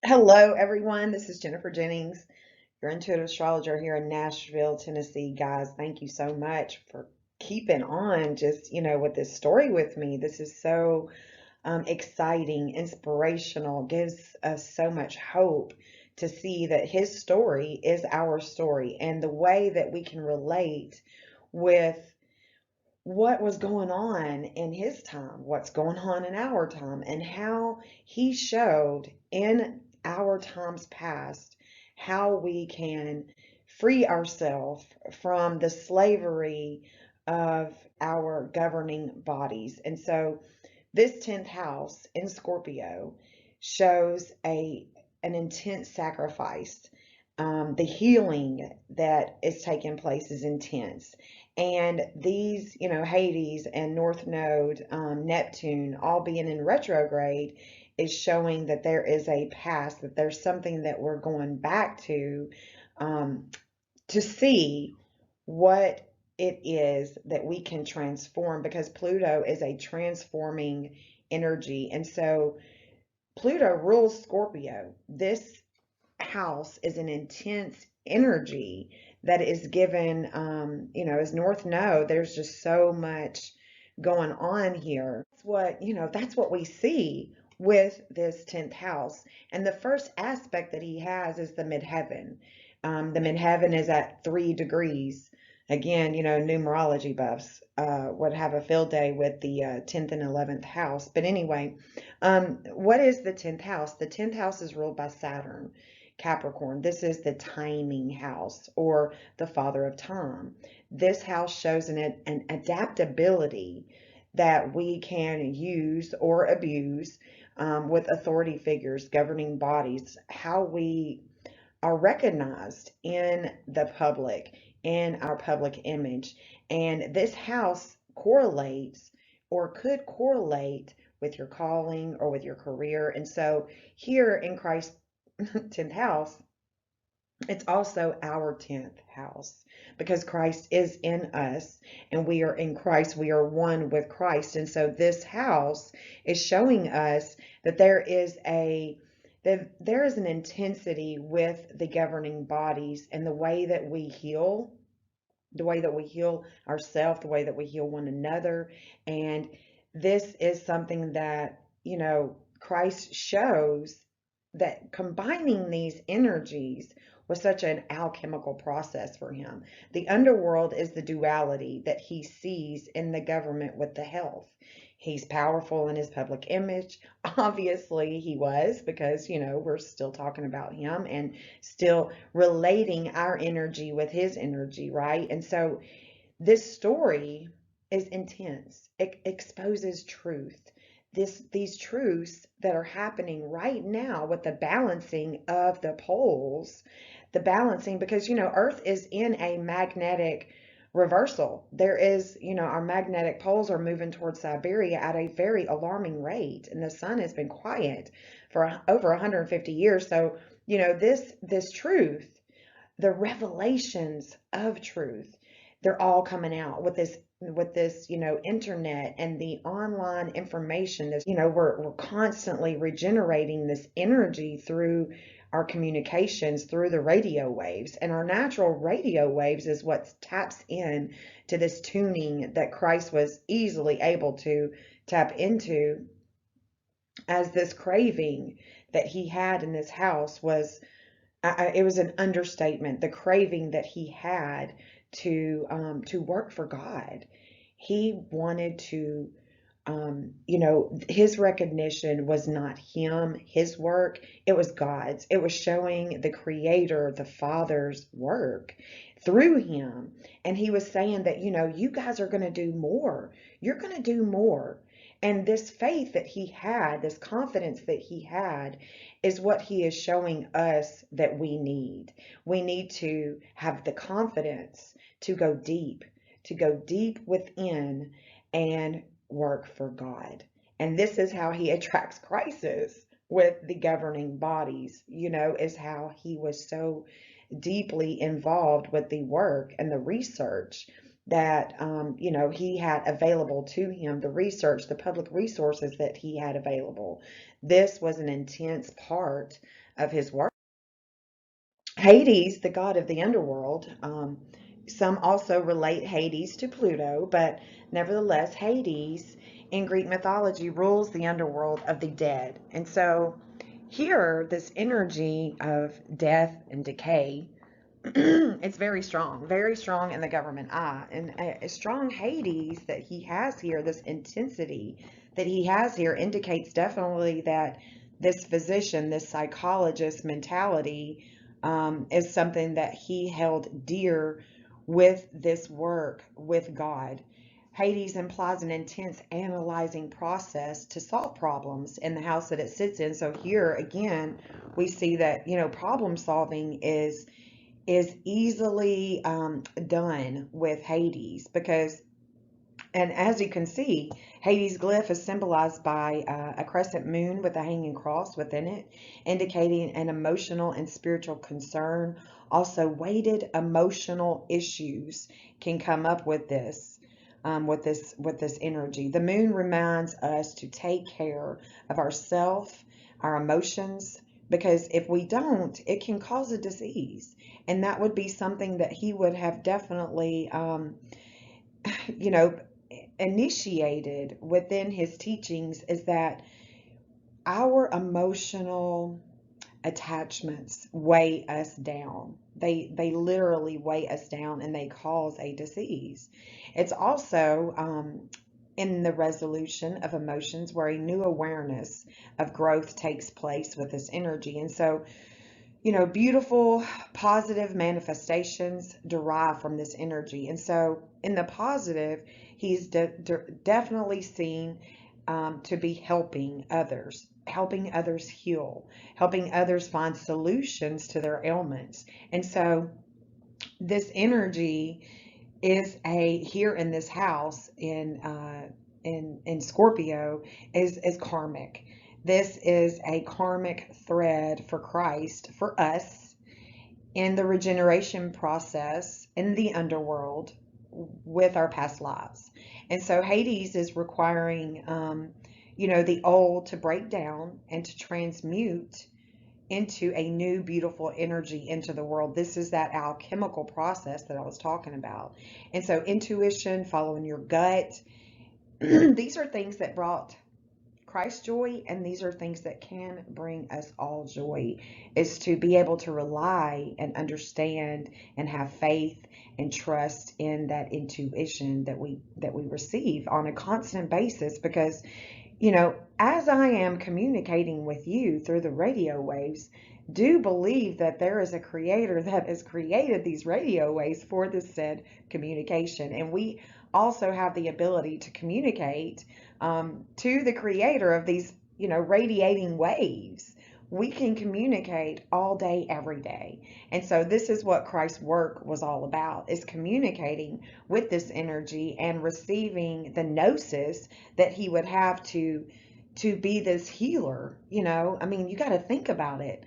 Hello, everyone. This is Jennifer Jennings, your intuitive astrologer here in Nashville, Tennessee. Guys, thank you so much for keeping on with this story with me. This is so exciting, inspirational, gives us so much hope to see that his story is our story and the way that we can relate with what was going on in his time, what's going on in our time, and how he showed in our times past how we can free ourselves from the slavery of our governing bodies. And so this 10th house in Scorpio shows an intense sacrifice. The healing that is taking place is intense. And these, Hades and North Node, Neptune, all being in retrograde, is showing that there is a past, that there's something that we're going back um, to see what it is that we can transform, because Pluto is a transforming energy. And so Pluto rules Scorpio. This house is an intense energy that is given, as North Node, there's just so much going on here. That's what we see with this 10th house. And the first aspect that he has is the midheaven. The midheaven is at 3 degrees. Again, numerology buffs would have a field day with the 10th and 11th house. But anyway, what is the 10th house? The 10th house is ruled by Saturn, Capricorn. This is the timing house, or the father of time. This house shows an adaptability that we can use or abuse with authority figures, governing bodies, how we are recognized in the public, in our public image. And this house correlates, or could correlate, with your calling or with your career. And so here in Christ's 10th house, it's also our 10th house, because Christ is in us and we are in Christ. We are one with Christ. And so this house is showing us that there is an intensity with the governing bodies and the way that we heal, ourselves, the way that we heal one another. And this is something that, Christ shows, that combining these energies was such an alchemical process for him. The underworld is the duality that he sees in the government with the health. He's powerful in his public image. Obviously, he was, because, we're still talking about him and still relating our energy with his energy, right? And so this story is intense. It exposes truth. These truths that are happening right now with the balancing of the poles, the balancing, because Earth is in a magnetic reversal. There is, our magnetic poles are moving towards Siberia at a very alarming rate, and the sun has been quiet for over 150 years. So, this truth, the revelations of truth, they're all coming out with this internet and the online information. This, we're constantly regenerating this energy through our communications, through the radio waves. And our natural radio waves is what taps in to this tuning that Christ was easily able to tap into, as this craving that he had in this house was, it was an understatement. The craving that he had to work for God. He wanted to, his recognition was not him, his work. It was God's. It was showing the Creator, the Father's work through him. And he was saying that, you guys are going to do more. You're going to do more. And this faith that he had, this confidence that he had, is what he is showing us that we need. We need to have the confidence to go deep within and work for God. And this is how he attracts crisis with the governing bodies, is how he was so deeply involved with the work and the research that, he had available to him, the research, the public resources that he had available. This was an intense part of his work. Hades, the god of the underworld, some also relate Hades to Pluto, but nevertheless, Hades in Greek mythology rules the underworld of the dead. And so here, this energy of death and decay, it's very strong in the government eye. And a strong Hades that he has here, this intensity that he has here, indicates definitely that this physician, this psychologist mentality, is something that he held dear with this work with God. Hades implies an intense analyzing process to solve problems in the house that it sits in. So here again, we see that, problem solving is easily done with Hades, because, and as you can see, Hades glyph is symbolized by a crescent moon with a hanging cross within it, indicating an emotional and spiritual concern. Also, weighted emotional issues can come up with this. With this energy, the moon reminds us to take care of ourself, our emotions, because if we don't, it can cause a disease. And that would be something that he would have definitely, you know, initiated within his teachings, is that our emotional attachments weigh us down. They literally weigh us down, and they cause a disease. It's also in the resolution of emotions where a new awareness of growth takes place with this energy. And so, beautiful positive manifestations derive from this energy. And so in the positive, he's definitely seen to be helping others heal, helping others find solutions to their ailments. And so this energy is here in this house in Scorpio is karmic. This is a karmic thread for Christ, for us, in the regeneration process in the underworld with our past lives. And so Hades is requiring, the old to break down and to transmute into a new beautiful energy into the world. This is that alchemical process that I was talking about. And so intuition, following your gut, these are things that brought Christ joy, and these are things that can bring us all joy, is to be able to rely and understand and have faith and trust in that intuition that we receive on a constant basis. Because as I am communicating with you through the radio waves, do believe that there is a creator that has created these radio waves for this said communication. And we also have the ability to communicate to the creator of these, radiating waves. We can communicate all day, every day. And so this is what Christ's work was all about, is communicating with this energy and receiving the gnosis that he would have to be this healer. You got to think about it.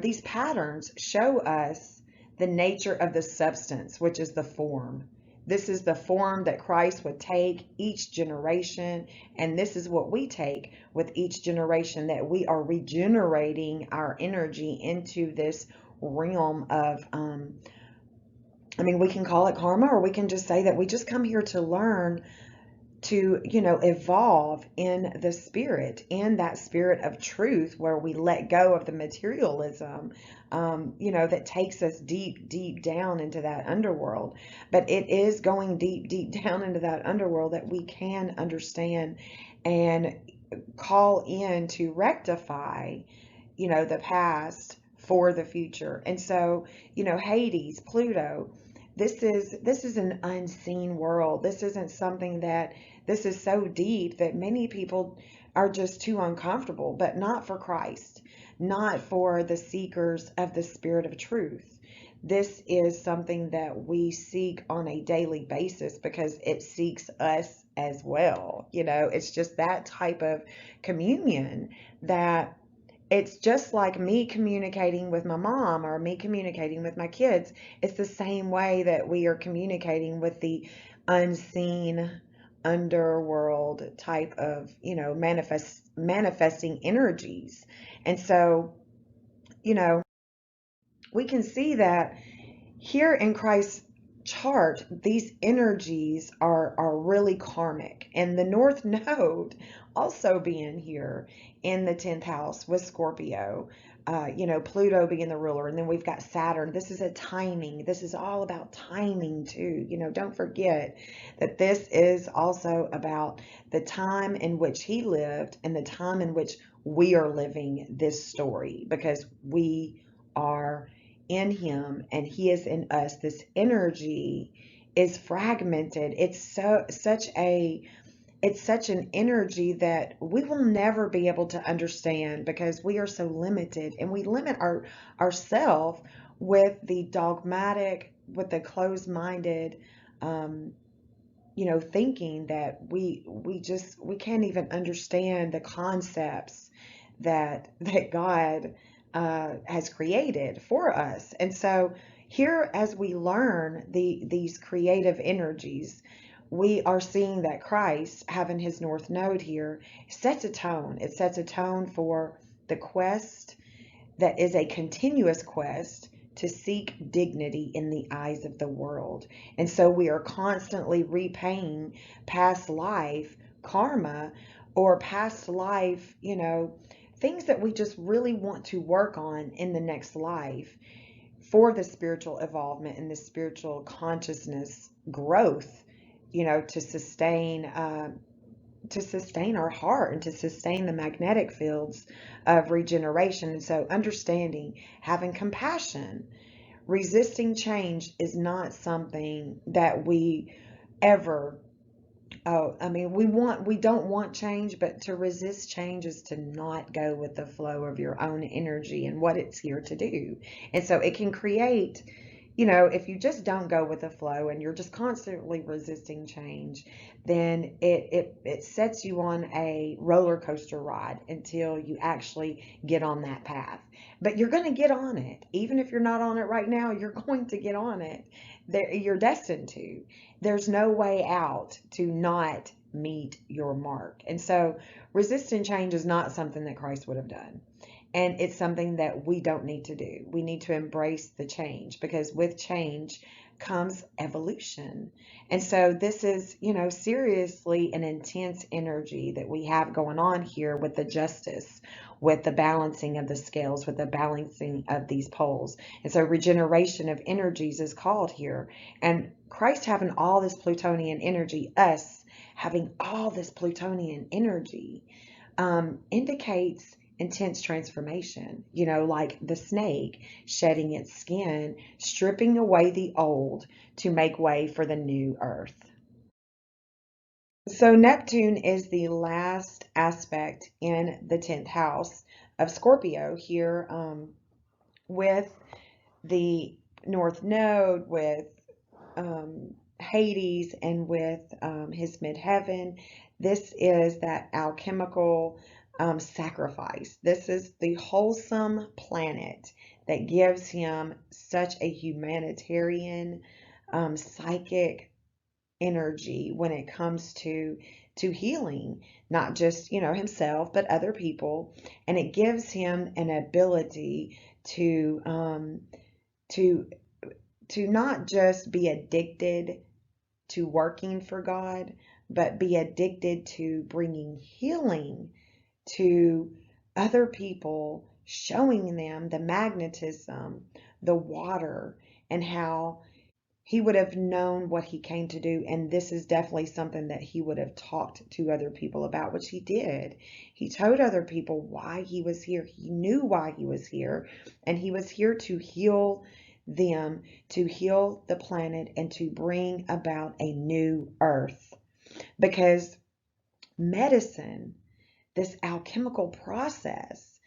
These patterns show us the nature of the substance, which is the form. This is the form that Christ would take each generation, and this is what we take with each generation, that we are regenerating our energy into this realm of, we can call it karma, or we can just say that we just come here to learn to, evolve in the spirit, in that spirit of truth, where we let go of the materialism, that takes us deep, deep down into that underworld. But it is going deep, deep down into that underworld that we can understand and call in to rectify, the past for the future. And so, Hades, Pluto, this is an unseen world. This isn't something this is so deep that many people are just too uncomfortable, but not for Christ, not for the seekers of the spirit of truth. This is something that we seek on a daily basis, because it seeks us as well. It's just that type of communion that it's just like me communicating with my mom or me communicating with my kids. It's the same way that we are communicating with the unseen underworld type of, manifesting energies. And so, you know, we can see that here in Christ's chart, these energies are really karmic. And the North Node also being here in the 10th house with Scorpio, Pluto being the ruler. And then we've got Saturn. This is a timing. This is all about timing, too. Don't forget that this is also about the time in which he lived and the time in which we are living this story, because we are in him and he is in us. This energy is fragmented. It's such an energy that we will never be able to understand, because we are so limited, and we limit ourselves with the dogmatic, with the closed-minded, um, thinking that we can't even understand the concepts that God has created for us. And so here, as we learn these creative energies, we are seeing that Christ, having his North Node here, sets a tone. It sets a tone for the quest that is a continuous quest to seek dignity in the eyes of the world. And so we are constantly repaying past life karma, or past life, things that we just really want to work on in the next life for the spiritual evolvement and the spiritual consciousness growth, to sustain our heart and to sustain the magnetic fields of regeneration. And so understanding, having compassion, resisting change is not something that we ever, we don't want change, but to resist change is to not go with the flow of your own energy and what it's here to do. And so it can create, if you just don't go with the flow and you're just constantly resisting change, then it sets you on a roller coaster ride until you actually get on that path. But you're going to get on it. Even if you're not on it right now, you're going to get on it. You're destined to. There's no way out to not meet your mark. And so resisting change is not something that Christ would have done. And it's something that we don't need to do. We need to embrace the change, because with change comes evolution. And so this is, seriously an intense energy that we have going on here with the justice, with the balancing of the scales, with the balancing of these poles. And so regeneration of energies is called here. And Christ having all this Plutonian energy, us having all this Plutonian energy, indicates intense transformation, like the snake shedding its skin, stripping away the old to make way for the new earth. So Neptune is the last aspect in the 10th house of Scorpio here, with the North Node, with Hades, and with his midheaven. This is that alchemical sacrifice. This is the wholesome planet that gives him such a humanitarian, psychic energy when it comes to healing, not just himself, but other people. And it gives him an ability to to not just be addicted to working for God, but be addicted to bringing healing to other people, showing them the magnetism, the water, and how he would have known what he came to do. And this is definitely something that he would have talked to other people about, which he did. He told other people why he was here. He knew why he was here, and he was here to heal them, to heal the planet, and to bring about a new earth. Because medicine, this alchemical process,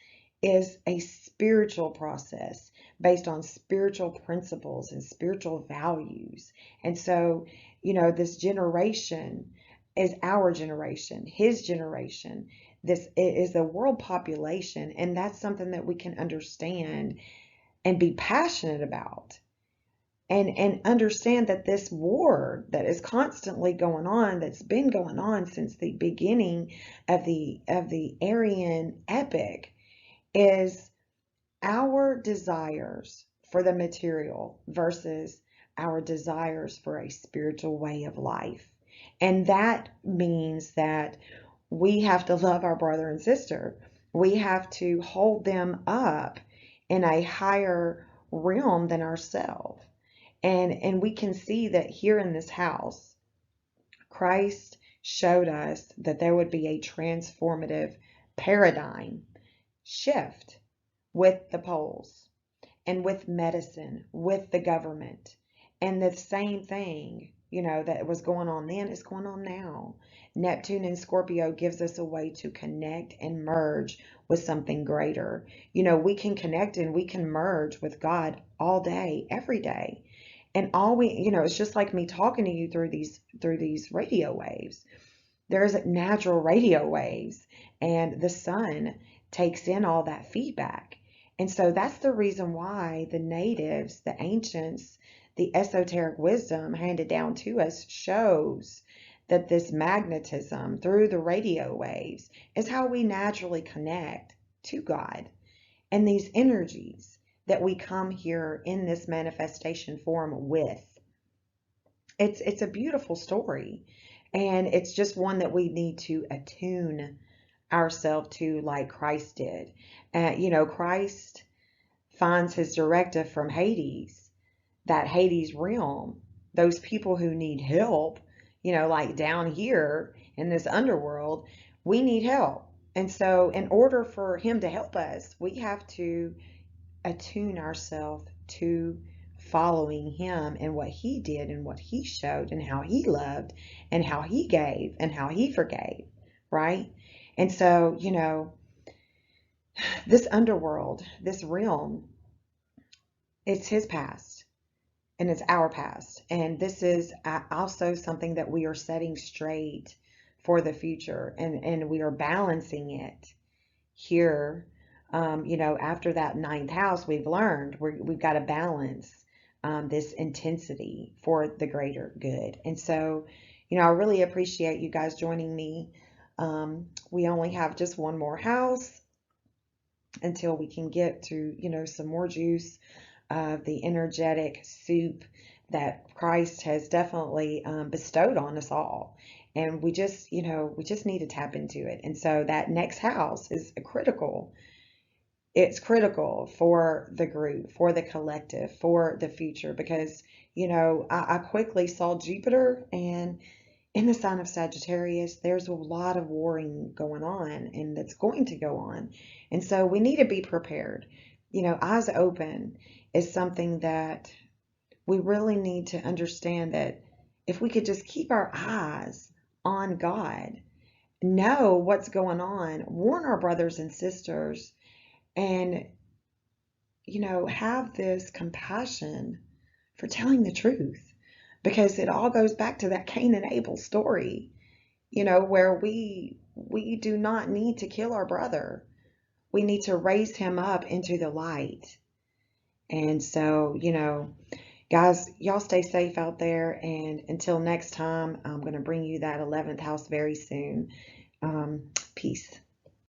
is a spiritual process based on spiritual principles and spiritual values. And so, this generation is our generation, his generation. This is a world population, and that's something that we can understand and be passionate about. And understand that this war that is constantly going on, that's been going on since the beginning of the Aryan epic, is our desires for the material versus our desires for a spiritual way of life. And that means that we have to love our brother and sister. We have to hold them up in a higher realm than ourselves. And we can see that here in this house, Christ showed us that there would be a transformative paradigm shift with the poles and with medicine, with the government. And the same thing, that was going on then is going on now. Neptune and Scorpio gives us a way to connect and merge with something greater. We can connect and we can merge with God all day, every day. And it's just like me talking to you through these radio waves. There's natural radio waves, and the sun takes in all that feedback. And so that's the reason why the natives, the ancients, the esoteric wisdom handed down to us shows that this magnetism through the radio waves is how we naturally connect to God. And these energies that we come here in this manifestation form with. It's a beautiful story, and it's just one that we need to attune ourselves to, like Christ did. Christ finds his directive from Hades, that Hades realm, those people who need help, like down here in this underworld, we need help. And so in order for him to help us, we have to attune ourselves to following him and what he did and what he showed and how he loved and how he gave and how he forgave, right? And so, this underworld, this realm, it's his past and it's our past. And this is also something that we are setting straight for the future, and we are balancing it here. After that ninth house, we've learned we've got to balance this intensity for the greater good. And so, I really appreciate you guys joining me. We only have just one more house until we can get to, some more juice of the energetic soup that Christ has definitely bestowed on us all. And we just need to tap into it. And so that next house is critical. It's critical for the group, for the collective, for the future, because, I quickly saw Jupiter, and in the sign of Sagittarius, there's a lot of warring going on, and that's going to go on. And so we need to be prepared. Eyes open is something that we really need to understand, that if we could just keep our eyes on God, know what's going on, warn our brothers and sisters, and have this compassion for telling the truth, because it all goes back to that Cain and Abel story, where we do not need to kill our brother. We need to raise him up into the light. And so, guys, y'all stay safe out there, and until next time, I'm going to bring you that 11th house very soon. Peace.